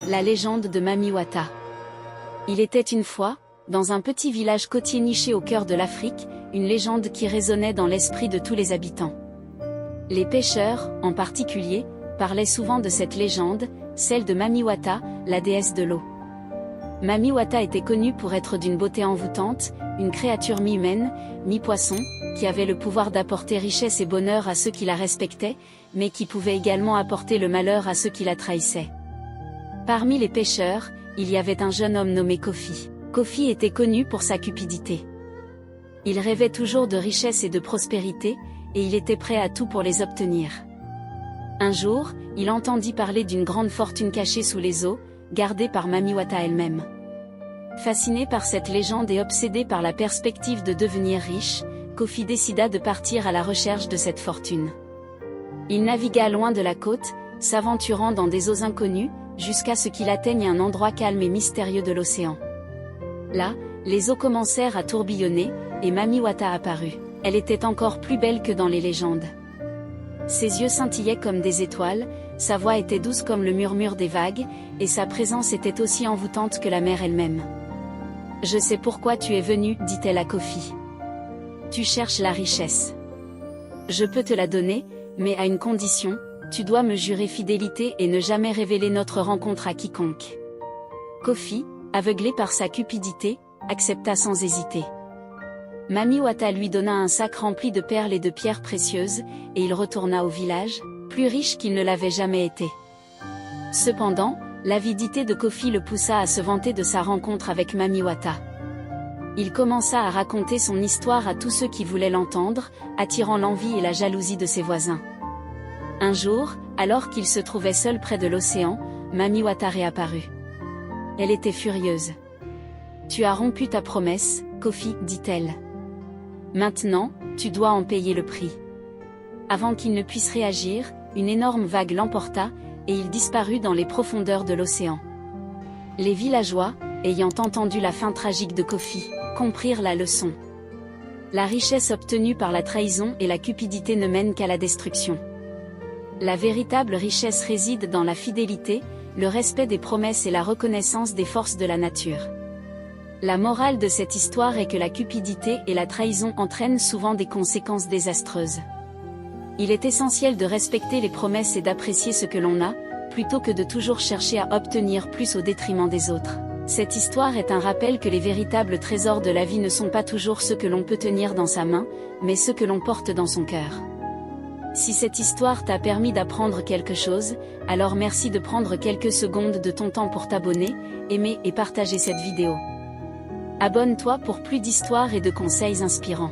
La légende de Mamiwata. Il était une fois, dans un petit village côtier niché au cœur de l'Afrique, une légende qui résonnait dans l'esprit de tous les habitants. Les pêcheurs, en particulier, parlaient souvent de cette légende, celle de Mamiwata, la déesse de l'eau. Mamiwata était connue pour être d'une beauté envoûtante, une créature mi-humaine, mi-poisson, qui avait le pouvoir d'apporter richesse et bonheur à ceux qui la respectaient, mais qui pouvait également apporter le malheur à ceux qui la trahissaient. Parmi les pêcheurs, il y avait un jeune homme nommé Kofi. Kofi était connu pour sa cupidité. Il rêvait toujours de richesse et de prospérité, et il était prêt à tout pour les obtenir. Un jour, il entendit parler d'une grande fortune cachée sous les eaux, gardée par Mamiwata elle-même. Fasciné par cette légende et obsédé par la perspective de devenir riche, Kofi décida de partir à la recherche de cette fortune. Il navigua loin de la côte, s'aventurant dans des eaux inconnues, jusqu'à ce qu'il atteigne un endroit calme et mystérieux de l'océan. Là, les eaux commencèrent à tourbillonner, et Mamiwata apparut. Elle était encore plus belle que dans les légendes. Ses yeux scintillaient comme des étoiles, sa voix était douce comme le murmure des vagues, et sa présence était aussi envoûtante que la mer elle-même. « Je sais pourquoi tu es venu, dit-elle à Kofi. Tu cherches la richesse. Je peux te la donner, mais à une condition, tu dois me jurer fidélité et ne jamais révéler notre rencontre à quiconque. » Kofi, aveuglé par sa cupidité, accepta sans hésiter. Mamiwata lui donna un sac rempli de perles et de pierres précieuses, et il retourna au village, plus riche qu'il ne l'avait jamais été. Cependant, l'avidité de Kofi le poussa à se vanter de sa rencontre avec Mamiwata. Il commença à raconter son histoire à tous ceux qui voulaient l'entendre, attirant l'envie et la jalousie de ses voisins. Un jour, alors qu'il se trouvait seul près de l'océan, Mamiwata réapparut. Elle était furieuse. « Tu as rompu ta promesse, Kofi, dit-elle. Maintenant, tu dois en payer le prix. » Avant qu'il ne puisse réagir, une énorme vague l'emporta, et il disparut dans les profondeurs de l'océan. Les villageois, ayant entendu la fin tragique de Kofi, comprirent la leçon. La richesse obtenue par la trahison et la cupidité ne mènent qu'à la destruction. La véritable richesse réside dans la fidélité, le respect des promesses et la reconnaissance des forces de la nature. La morale de cette histoire est que la cupidité et la trahison entraînent souvent des conséquences désastreuses. Il est essentiel de respecter les promesses et d'apprécier ce que l'on a, plutôt que de toujours chercher à obtenir plus au détriment des autres. Cette histoire est un rappel que les véritables trésors de la vie ne sont pas toujours ceux que l'on peut tenir dans sa main, mais ceux que l'on porte dans son cœur. Si cette histoire t'a permis d'apprendre quelque chose, alors merci de prendre quelques secondes de ton temps pour t'abonner, aimer et partager cette vidéo. Abonne-toi pour plus d'histoires et de conseils inspirants.